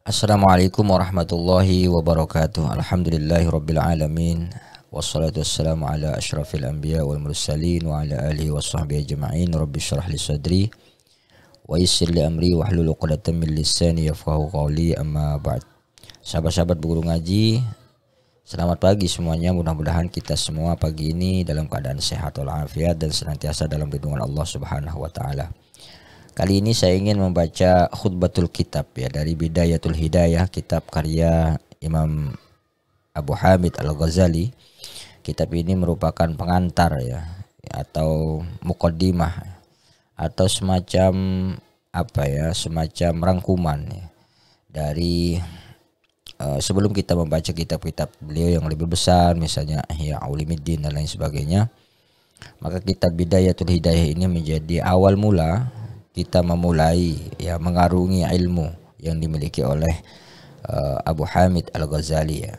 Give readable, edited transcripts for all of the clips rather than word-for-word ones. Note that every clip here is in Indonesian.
Assalamualaikum warahmatullahi wabarakatuh. Alhamdulillahirabbil alamin. Wassalatu wassalamu ala asyrafil anbiya wal mursalin wa ala alihi washabbihi ajma'in. Rabbi shrah li sadri wa yassir li amri wahlul 'uqdatam min lisani yafqahu qawli. Amma ba'd. Sahabat-sahabat guru ngaji, selamat pagi semuanya. Mudah-mudahan kita semua pagi ini dalam keadaan sehat walafiat dan senantiasa dalam lindungan Allah Subhanahu wa taala. Kali ini saya ingin membaca khutbatul kitab ya dari Bidayatul Hidayah, kitab karya Imam Abu Hamid Al-Ghazali. Kitab ini merupakan pengantar ya atau muqaddimah atau semacam semacam rangkuman ya, dari sebelum kita membaca kitab-kitab beliau yang lebih besar, misalnya Ihya Ulumuddin dan lain sebagainya. Maka kitab Bidayatul Hidayah ini menjadi awal mula kita memulai ya mengarungi ilmu yang dimiliki oleh Abu Hamid Al-Ghazali ya.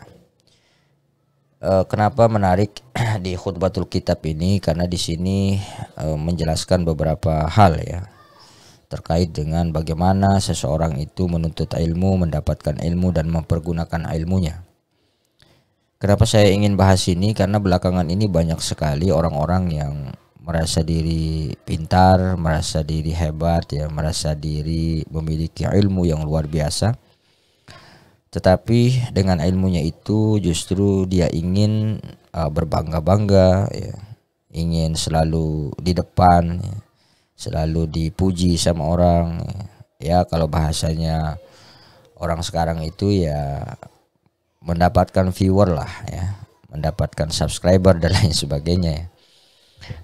Kenapa menarik di khutbatul kitab ini? Karena di sini menjelaskan beberapa hal ya terkait dengan bagaimana seseorang itu menuntut ilmu, mendapatkan ilmu dan mempergunakan ilmunya. Kenapa saya ingin bahas ini? Karena belakangan ini banyak sekali orang-orang yang merasa diri pintar, merasa diri hebat ya, merasa diri memiliki ilmu yang luar biasa. Tetapi dengan ilmunya itu justru dia ingin berbangga-bangga ya, ingin selalu di depan ya, selalu dipuji sama orang ya. Kalau bahasanya orang sekarang itu ya mendapatkan viewer lah ya, mendapatkan subscriber dan lain sebagainya ya.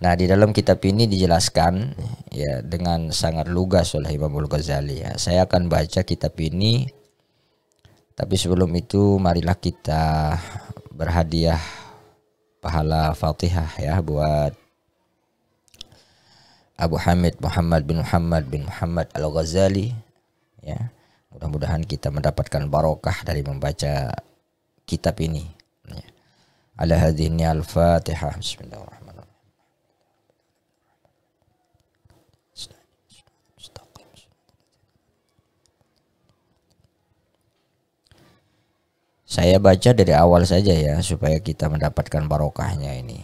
Nah, di dalam kitab ini dijelaskan ya dengan sangat lugas oleh Imam Al-Ghazali ya. Saya akan baca kitab ini, tapi sebelum itu marilah kita berhadiah pahala Fatihah ya buat Abu Hamid Muhammad bin Muhammad Al-Ghazali ya. Mudah-mudahan kita mendapatkan barokah dari membaca kitab ini ya. Ala hadhihi al-Fatihah. Bismillahirrahmanirrahim. Saya baca dari awal saja ya supaya kita mendapatkan barokahnya ini.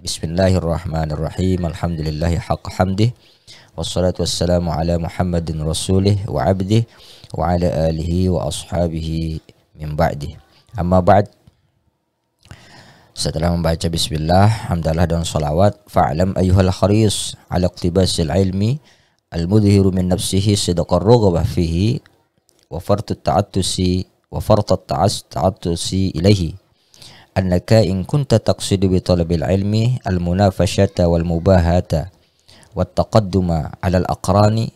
Bismillahirrahmanirrahim. Alhamdulillahi haqqa hamdih. Wassalatu wassalamu ala Muhammadin rasulih wa abdih wa ala alihi wa ashabihi min ba'dih. Amma ba'd. Setelah membaca bismillah, hamdalah dan salawat, fa'lam ayyuhal kharis ala iqtibasil ilmi al-mudhiru min nafsihi sidqar raghbah fihi wa fartut ta'attusi وفرط التعطش إليه أنك إن كنت تقصد بطلب العلم المنافشة والمباهاة والتقدم على الأقران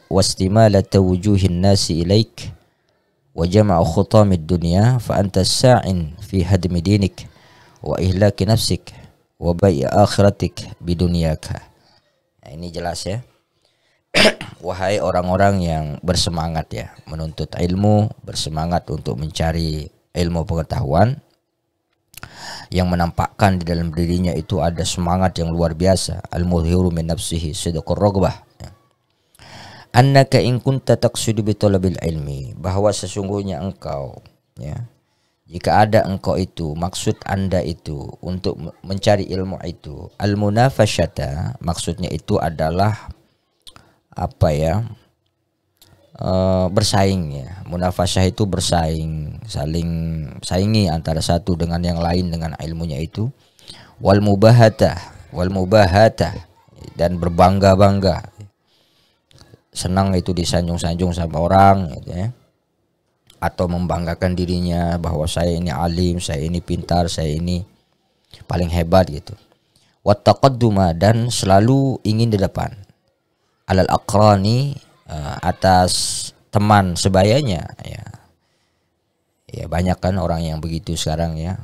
واستمالة وجوه الناس إليك وجمع خطام الدنيا فأنت الساع في هدم دينك وإهلاك نفسك وبيع آخرتك بدنياك. Ini jelas ya. Wahai orang-orang yang bersemangat ya menuntut ilmu, bersemangat untuk mencari ilmu pengetahuan, yang menampakkan di dalam dirinya itu ada semangat yang luar biasa, al-mudhiru min nafsihi sidqur raghbah ya. Annaka in kunta taqsidu bi talabil ilmi, bahwa sesungguhnya engkau ya, jika ada engkau itu, maksud Anda itu untuk mencari ilmu itu, al-munafashata, maksudnya itu adalah bersaing ya. Munafasah itu bersaing, saling saingi antara satu dengan yang lain dengan ilmunya itu. Wal mubahata dan berbangga-bangga, senang itu disanjung-sanjung sama orang gitu ya, atau membanggakan dirinya bahwa saya ini alim, saya ini pintar, saya ini paling hebat gitu. Wat taqadduma, dan selalu ingin di depan, alal aqrani, atas teman sebayanya ya. Ya banyak kan orang yang begitu sekarang ya,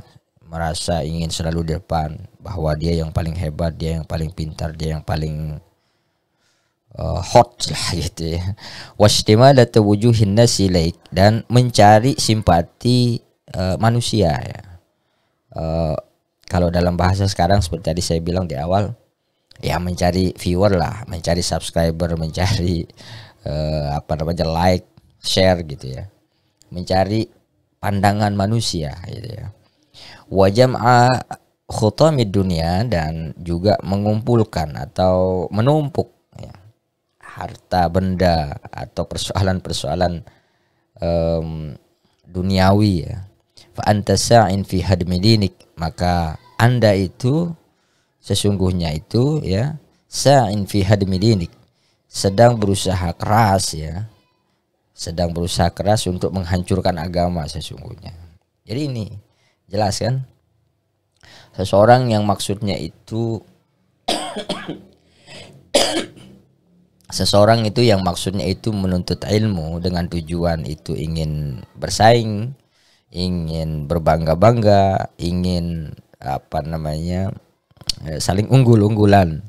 merasa ingin selalu di depan, bahwa dia yang paling hebat, dia yang paling pintar, dia yang paling hot lah gitu ya. Wastimalat wujuhin nasi ilaik, dan mencari simpati manusia ya. Kalau dalam bahasa sekarang seperti tadi saya bilang di awal, ya mencari viewer lah, mencari subscriber, mencari like share gitu ya, mencari pandangan manusia gitu ya. Wa jam'a khutamid dunia, dan juga mengumpulkan atau menumpuk ya, harta benda atau persoalan-persoalan duniawi ya. Fa anta sa'in fi hadmi dinik, maka Anda itu sesungguhnya itu ya, sa'in fi hadmi dinik, sedang berusaha keras ya, sedang berusaha keras untuk menghancurkan agama sesungguhnya. Jadi ini jelas kan, seseorang yang maksudnya itu seseorang itu yang maksudnya itu menuntut ilmu dengan tujuan itu ingin bersaing, ingin berbangga-bangga, ingin saling unggul-unggulan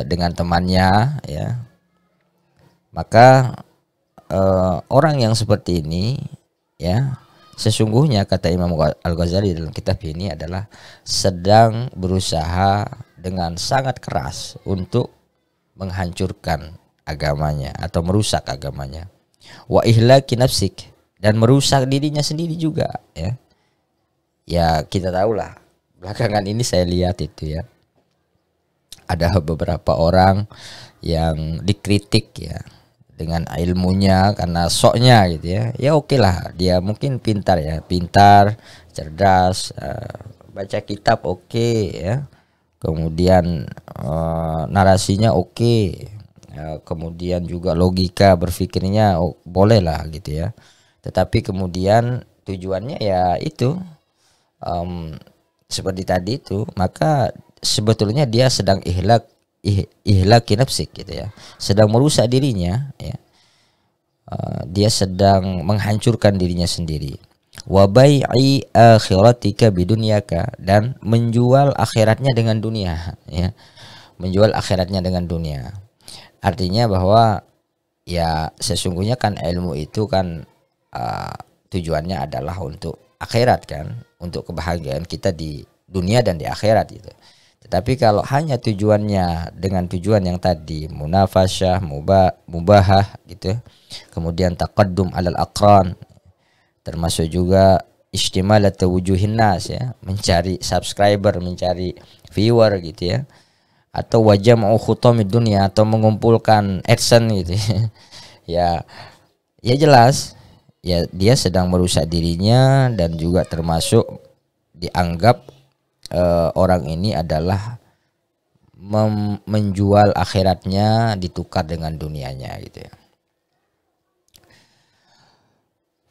dengan temannya ya, maka orang yang seperti ini ya, sesungguhnya kata Imam Al-Ghazali dalam kitab ini adalah sedang berusaha dengan sangat keras untuk menghancurkan agamanya atau merusak agamanya. Wa ihlaki nafsik, dan merusak dirinya sendiri juga ya. Ya kita tahulah, belakangan ini saya lihat itu ya, ada beberapa orang yang dikritik ya dengan ilmunya karena soknya gitu ya. Ya oke lah, dia mungkin pintar ya, pintar, cerdas, baca kitab oke ya. Kemudian narasinya oke, kemudian juga logika berpikirnya boleh lah gitu ya. Tetapi kemudian tujuannya ya itu seperti tadi itu, maka sebetulnya dia sedang ihlaki nafsik gitu ya, sedang merusak dirinya ya. Dia sedang menghancurkan dirinya sendiri. Wa bai'i akhiratika bidunyaka, dan menjual akhiratnya dengan dunia ya, menjual akhiratnya dengan dunia. Artinya bahwa ya sesungguhnya kan ilmu itu kan tujuannya adalah untuk akhirat kan, untuk kebahagiaan kita di dunia dan di akhirat gitu. Tetapi kalau hanya tujuannya dengan tujuan yang tadi munafasyah, mubahah gitu, kemudian taqaddum alal aqran, termasuk juga istimalat wujuhin nas ya, mencari subscriber, mencari viewer gitu ya, atau wajam'u khutamid dunia, atau mengumpulkan adsense gitu ya. Ya jelas ya, dia sedang merusak dirinya, dan juga termasuk dianggap orang ini adalah menjual akhiratnya ditukar dengan dunianya gitu ya.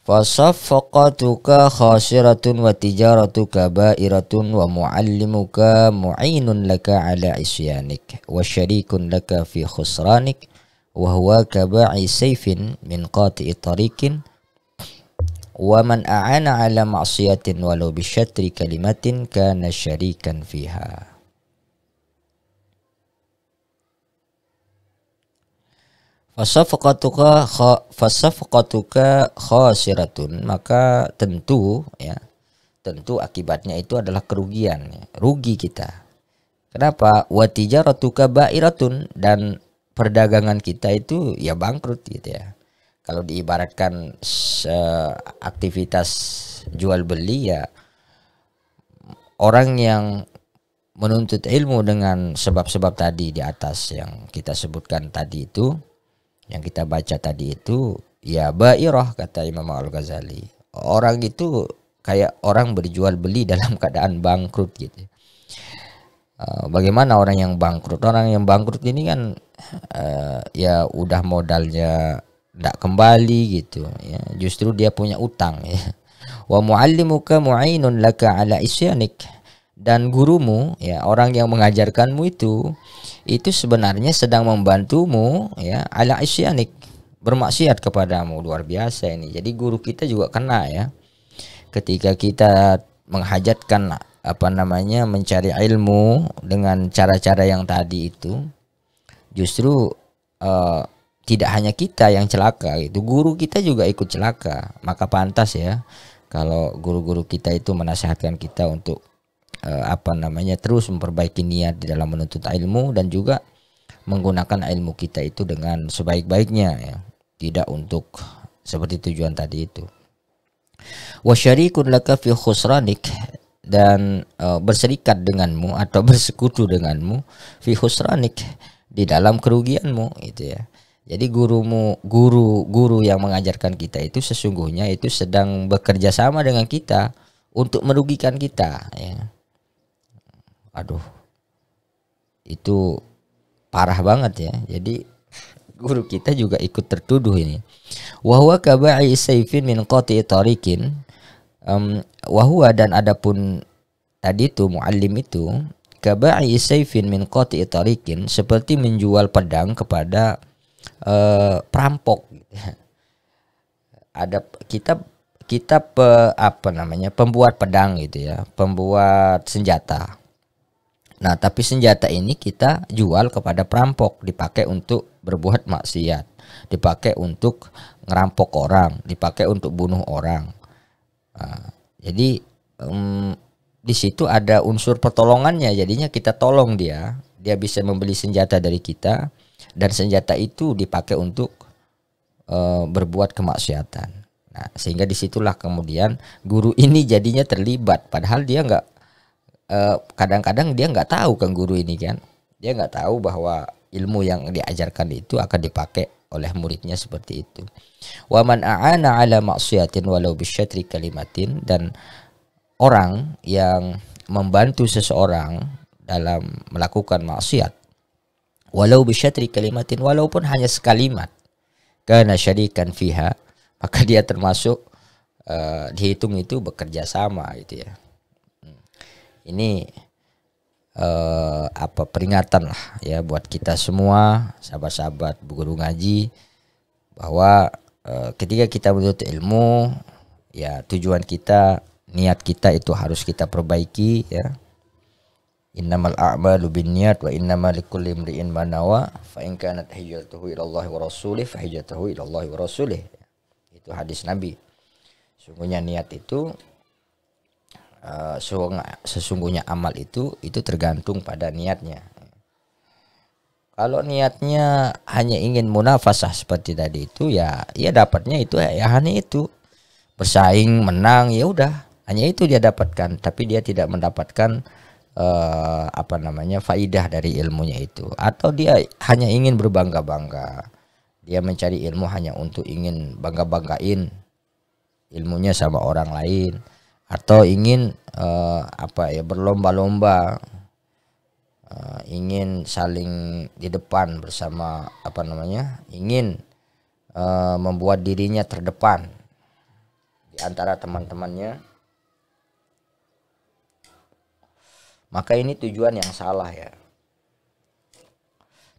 Fasaffaqatuka khasiratun wa tijaratuka ba'iratun wa muallimuka mu'inun laka ala isyanik wa syarikun laka fi khusranik wa huwa kaba'i sayfin min qati'i tariqin wa man a'ana ala ma'siyatin walau bisyatri kalimatin kana syarikan fiha. Fasafqatuka khasiratun, maka tentu ya, tentu akibatnya itu adalah kerugian ya, rugi kita. Kenapa? Wa tijaratuka ba'iratun, dan perdagangan kita itu ya bangkrut gitu ya. Kalau diibaratkan aktivitas jual beli ya, orang yang menuntut ilmu dengan sebab-sebab tadi di atas yang kita sebutkan tadi itu, yang kita baca tadi itu, ya bairah kata Imam Al-Ghazali. Orang itu kayak orang berjual beli dalam keadaan bangkrut gitu. Bagaimana orang yang bangkrut? Orang yang bangkrut ini kan ya udah modalnya tidak kembali gitu ya. Justru dia punya utang ya. Wa muallimuka mu'inun laka ala isyanik, dan gurumu ya, orang yang mengajarkanmu itu sebenarnya sedang membantumu ya, ala isyanik, bermaksiat kepadamu. Luar biasa ini. Jadi guru kita juga kena ya, ketika kita menghajatkan mencari ilmu dengan cara-cara yang tadi itu, justru tidak hanya kita yang celaka, itu guru kita juga ikut celaka. Maka pantas ya kalau guru-guru kita itu menasihatkan kita untuk terus memperbaiki niat di dalam menuntut ilmu, dan juga menggunakan ilmu kita itu dengan sebaik-baiknya ya. tidak untuk seperti tujuan tadi itu. Wa syarikun laka fi khusranik, dan berserikat denganmu atau bersekutu denganmu fi khusranik, di dalam kerugianmu itu ya. Jadi guru yang mengajarkan kita itu sesungguhnya itu sedang bekerja sama dengan kita untuk merugikan kita ya. Aduh, itu parah banget ya. Jadi guru kita juga ikut tertuduh ini. Wa huwa kaba'i sayfin min qati'i tariqin, wa huwa, dan adapun tadi itu muallim itu, kaba'i sayfin min qati'i tariqin, seperti menjual pedang kepada perampok. Ada kita pembuat pedang gitu ya, pembuat senjata. Nah, tapi senjata ini kita jual kepada perampok, dipakai untuk berbuat maksiat, dipakai untuk ngerampok orang, dipakai untuk bunuh orang. Nah, jadi di situ ada unsur pertolongannya, jadinya kita tolong dia bisa membeli senjata dari kita, dan senjata itu dipakai untuk berbuat kemaksiatan. Nah, sehingga disitulah kemudian guru ini jadinya terlibat, padahal dia nggak, kadang-kadang dia nggak tahu kan, guru ini kan, dia nggak tahu bahwa ilmu yang diajarkan itu akan dipakai oleh muridnya seperti itu. Wa man a'ana ala maksiatin walau bisyatri kalimatin, dan orang yang membantu seseorang dalam melakukan maksiat walau bisyatri kalimatin, walaupun hanya sekalimat, kana syarikan fiha, maka dia termasuk dihitung itu bekerja sama gitu ya. Ini peringatan lah ya buat kita semua, sahabat-sahabat guru ngaji, bahwa ketika kita menuntut ilmu ya, tujuan kita, niat kita itu harus kita perbaiki ya. Innamal a'malu binniyat wa innamal likulli imri'in ma nawa, fa in kanat hijratuhu ila Allah wa rasulih fa hijratuhu ila Allah wa rasulih. Itu hadis Nabi. Sungguhnya niat itu, sesungguhnya amal itu tergantung pada niatnya. Kalau niatnya hanya ingin munafasah seperti tadi itu ya dapatnya itu ya hanya itu, bersaing menang, ya udah, hanya itu dia dapatkan, tapi dia tidak mendapatkan faidah dari ilmunya itu. Atau dia hanya ingin berbangga-bangga, dia mencari ilmu hanya untuk ingin bangga-banggain ilmunya sama orang lain, atau ingin berlomba-lomba, ingin saling di depan bersama ingin membuat dirinya terdepan di antara teman-temannya. Maka ini tujuan yang salah ya,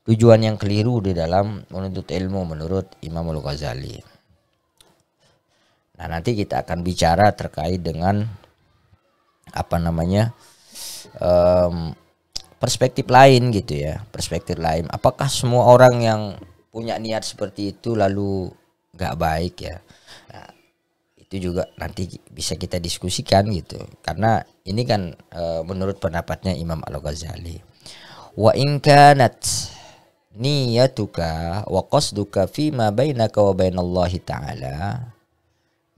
tujuan yang keliru di dalam menuntut ilmu menurut Imam Al-Ghazali. Nah, nanti kita akan bicara terkait dengan perspektif lain gitu ya, perspektif lain. Apakah semua orang yang punya niat seperti itu lalu gak baik ya? Nah, itu juga nanti bisa kita diskusikan gitu, karena ini kan menurut pendapatnya Imam Al-Ghazali. Wa in kanat niyatuka wa qasduka fi ma bainaka wa bainallahi ta'ala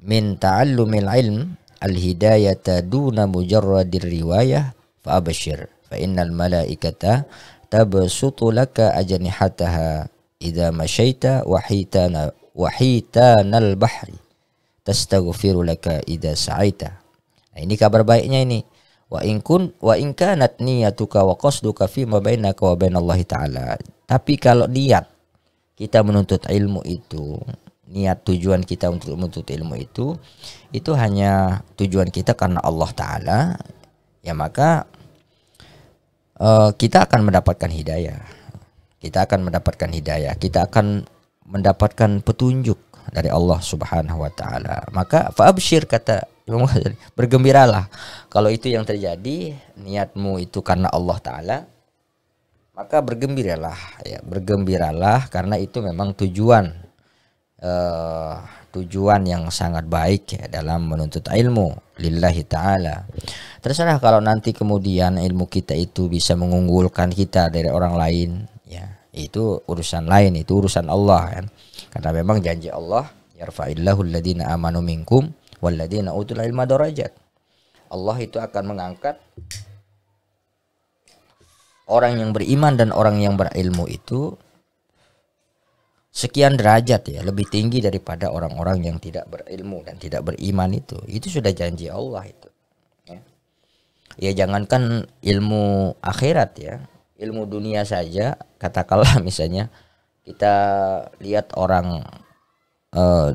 min ta'allumil ilm al-hidayata duna mujarradir riwayah fa abshir fa innal malaikata tabsutu laka ajnihataha idza masyaita wa hitanal bahri tastaghfiru laka idza sa'aita. Nah, ini kabar baiknya ini. Wa in kanat niyatuka wa qasduka fi ma bainaka wa bainallahi ta'ala. Tapi kalau niat kita menuntut ilmu itu, niat tujuan kita untuk menuntut ilmu itu hanya tujuan kita karena Allah Ta'ala, ya maka kita akan mendapatkan hidayah. Kita akan mendapatkan petunjuk dari Allah Subhanahu wa Ta'ala. Maka fa'abshir, kata Imam Ghazali, bergembiralah kalau itu yang terjadi, niatmu itu karena Allah Ta'ala, maka bergembiralah ya, bergembiralah karena itu memang tujuan yang sangat baik ya, dalam menuntut ilmu lillahi ta'ala. Terserah kalau nanti kemudian ilmu kita itu bisa mengunggulkan kita dari orang lain ya, itu urusan lain, itu urusan Allah kan. Karena memang janji Allah, yarfa'illahu alladhina amanu minkum walladhina utul ilma darajat. Allah itu akan mengangkat orang yang beriman dan orang yang berilmu itu sekian derajat ya, lebih tinggi daripada orang-orang yang tidak berilmu dan tidak beriman itu. Itu sudah janji Allah itu. Ya jangankan ilmu akhirat ya, ilmu dunia saja, katakanlah misalnya kita lihat orang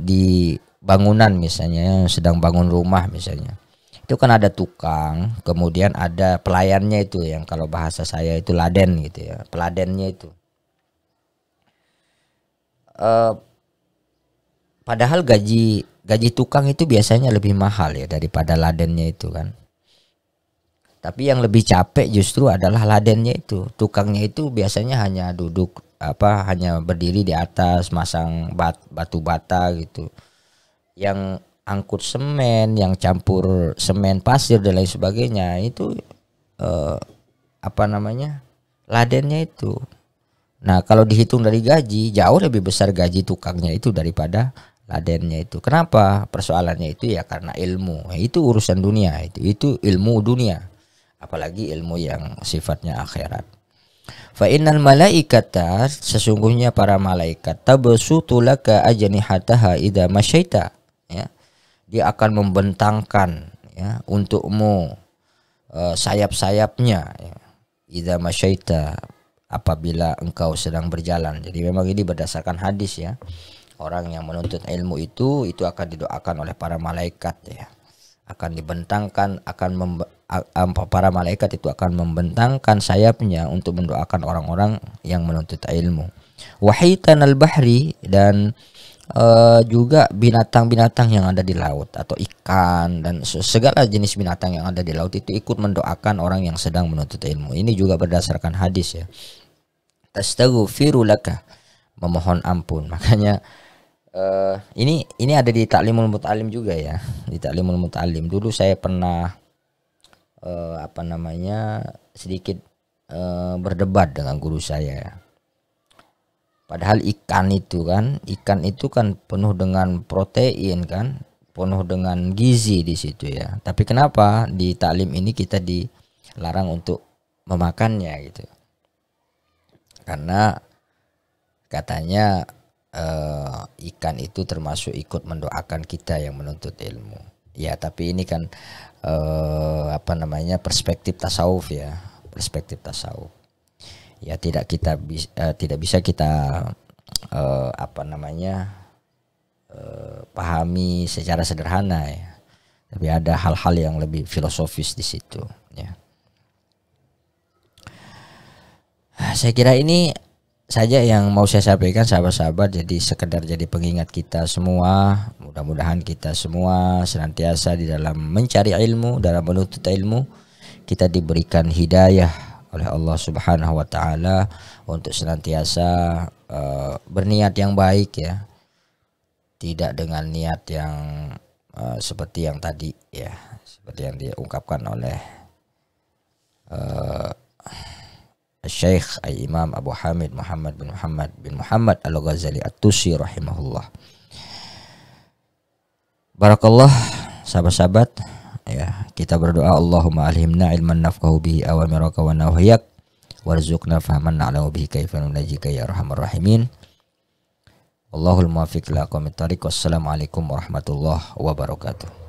di bangunan misalnya, yang sedang bangun rumah misalnya, itu kan ada tukang, kemudian ada pelayannya itu, yang kalau bahasa saya itu laden gitu ya, peladennya itu. Padahal gaji tukang itu biasanya lebih mahal ya daripada ladennya itu kan. Tapi yang lebih capek justru adalah ladennya itu. Tukangnya itu biasanya hanya duduk hanya berdiri di atas masang batu bata gitu. Yang angkut semen, yang campur semen, pasir dan lain sebagainya itu ladennya itu. Nah, kalau dihitung dari gaji, jauh lebih besar gaji tukangnya itu daripada ladennya itu. Kenapa? Persoalannya itu ya karena ilmu. Itu urusan dunia, itu ilmu dunia. Apalagi ilmu yang sifatnya akhirat. Fa innal malaikata, sesungguhnya para malaikat, tabsutu laka ajnihataha idza masyaita, ya. Dia akan membentangkan ya untukmu sayap-sayapnya ya. Idza masyaita, apabila engkau sedang berjalan. Jadi memang ini berdasarkan hadis ya. Orang yang menuntut ilmu itu akan didoakan oleh para malaikat ya. Akan dibentangkan, para malaikat itu akan membentangkan sayapnya untuk mendoakan orang-orang yang menuntut ilmu. Wahitan al-bahri, dan juga binatang-binatang yang ada di laut atau ikan dan segala jenis binatang yang ada di laut itu ikut mendoakan orang yang sedang menuntut ilmu. Ini juga berdasarkan hadis ya. Tastaghfiru laka, memohon ampun. Makanya ini ada di Ta'limul Muta'allim juga ya. Di Ta'limul Muta'allim dulu saya pernah sedikit berdebat dengan guru saya. Padahal ikan itu kan penuh dengan protein kan, penuh dengan gizi di situ ya. Tapi kenapa di taklim ini kita dilarang untuk memakannya gitu? Karena katanya ikan itu termasuk ikut mendoakan kita yang menuntut ilmu. Ya, tapi ini kan perspektif tasawuf ya, perspektif tasawuf. Ya tidak bisa kita pahami secara sederhana ya. Tapi ada hal-hal yang lebih filosofis di situ ya. Saya kira ini saja yang mau saya sampaikan sahabat-sahabat, jadi sekedar jadi pengingat kita semua. Mudah-mudahan kita semua senantiasa di dalam mencari ilmu, dalam menuntut ilmu, kita diberikan hidayah oleh Allah Subhanahu wa taala untuk senantiasa berniat yang baik ya. Tidak dengan niat yang seperti yang tadi ya, seperti yang diungkapkan oleh Syekh Imam Abu Hamid Muhammad bin Muhammad Al-Ghazali At-Tusi rahimahullah. Barakallah sahabat-sahabat ya, kita berdoa Allahumma alhimna ilman nafqahu bihi awamiraka wa nahyak warzuqna fahman na'lamu bihi kaifa nunajika ya arhamar rahimin. Allahul muwaffiq ila aqwamit thariq. Wassalamualaikum warahmatullahi wabarakatuh.